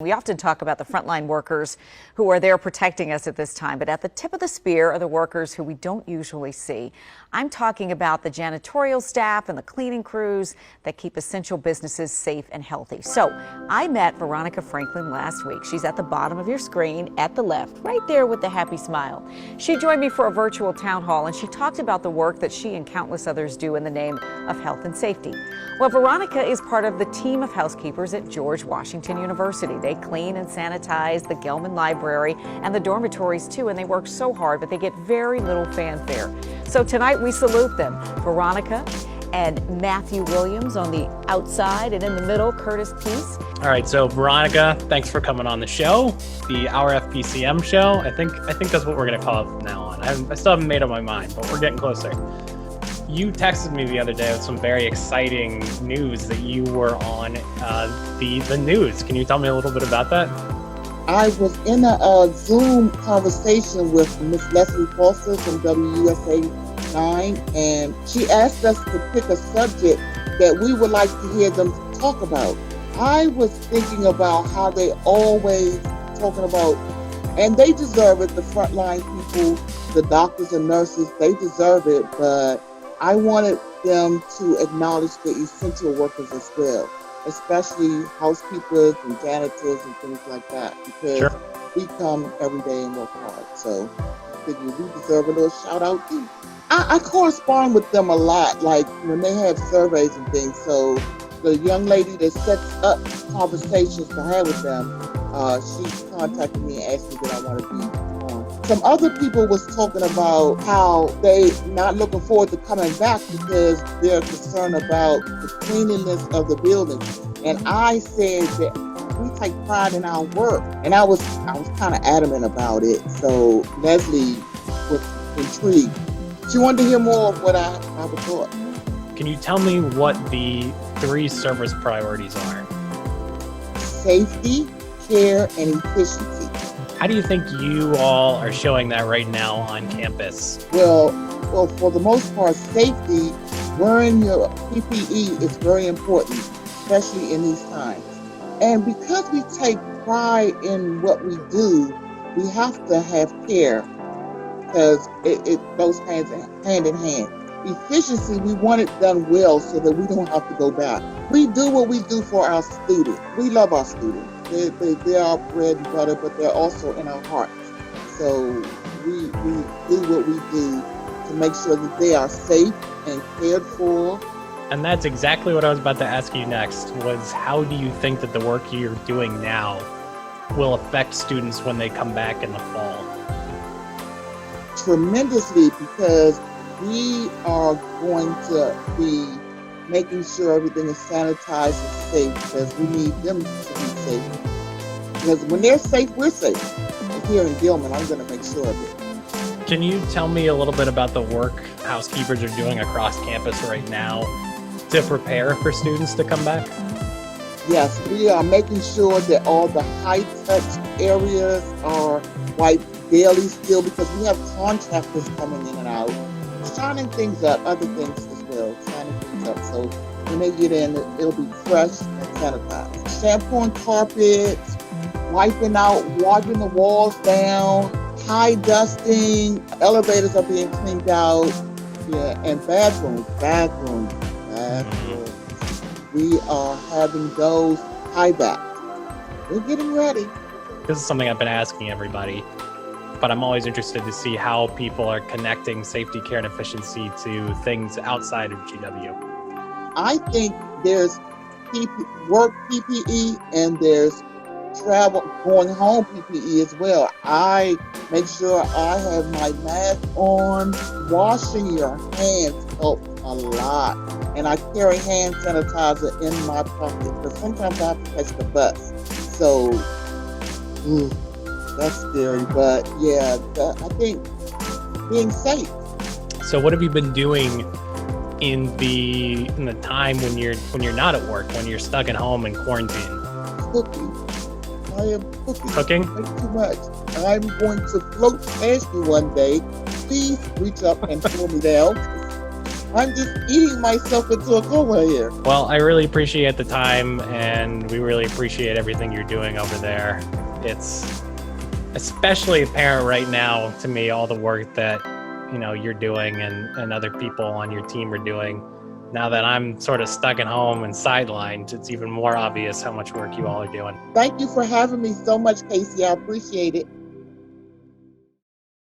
We often talk about the frontline workers who are there protecting us at this time, but at the tip of the spear are the workers who we don't usually see. I'm talking about the janitorial staff and the cleaning crews that keep essential businesses safe and healthy. So I met Veronica Franklin last week. She's at the bottom of your screen at the left, right there with the happy smile. She joined me for a virtual town hall and she talked about the work that she and countless others do in the name of health and safety. Well, Veronica is part of the team of housekeepers at George Washington University. They clean and sanitize the Gelman Library and the dormitories too, and they work so hard, but they get very little fanfare. So tonight we salute them. Veronica and Matthew Williams on the outside, and in the middle, Curtis Peace. All right, so Veronica, thanks for coming on the show, our FPCM show. I think that's what we're gonna call it from now on. I still haven't made up my mind, but we're getting closer. You texted me the other day with some very exciting news that you were on the news. Can you tell me a little bit about that? I was in a Zoom conversation with Miss Leslie Foster from WUSA 9, and she asked us to pick a subject that we would like to hear them talk about. I was thinking about how they always talking about, and they deserve it, the frontline people, the doctors and nurses, they deserve it, but I wanted them to acknowledge the essential workers as well, especially housekeepers and janitors and things like that, because we come every day and work hard. So I figure we deserve a little shout out too. I correspond with them a lot, like when they have surveys and things. So the young lady that sets up conversations to have with them, she contacted me and asked me that I want to be on. Some other people was talking about how they not looking forward to coming back because they're concerned about the cleanliness of the building. And I said that we take pride in our work. And I was kind of adamant about it. So Leslie was intrigued. She wanted to hear more of what I was taught. Can you tell me what the 3 service priorities are? Safety, care, and efficiency. How do you think you all are showing that right now on campus? Well, for the most part, safety, wearing your PPE is very important, especially in these times. And because we take pride in what we do, we have to have care because it goes hand in hand. Efficiency, we want it done well so that we don't have to go back. We do what we do for our students. We love our students. They are bread and butter, but they're also in our hearts. So we do what we do to make sure that they are safe and cared for. And that's exactly what I was about to ask you next, was how do you think that the work you're doing now will affect students when they come back in the fall? Tremendously, because we are going to be making sure everything is sanitized and safe, because we need them to be safe. Because when they're safe, we're safe. And here in Gilman, I'm going to make sure of it. Can you tell me a little bit about the work housekeepers are doing across campus right now to prepare for students to come back? Yes, we are making sure that all the high-touch areas are wiped daily still, because we have contractors coming in and out, shining things up, other things as well, shining things up. So when they get in, it'll be fresh and sanitized. Shampooing carpets, wiping the walls down, high dusting, elevators are being cleaned out, and bathrooms. We are having those high back. We're getting ready. This is something I've been asking everybody, but I'm always interested to see how people are connecting safety, care, and efficiency to things outside of GW. I think there's work PPE and there's travel, going home PPE as well. I make sure I have my mask on. Washing your hands helps a lot. And I carry hand sanitizer in my pocket because sometimes I have to catch the bus. So, that's scary, but yeah, I think being safe. So what have you been doing in the time when you're not at work, when you're stuck at home in quarantine? Cooking. I am cooking. Cooking? Way too much. I'm going to float past you one day. Please reach up and pull me down. I'm just eating myself into a coma here. Well, I really appreciate the time, and we really appreciate everything you're doing over there. It's especially apparent right now to me, all the work that you're doing and other people on your team are doing. Now that I'm sort of stuck at home and sidelined, it's even more obvious how much work you all are doing. Thank you for having me so much, Casey. I appreciate it.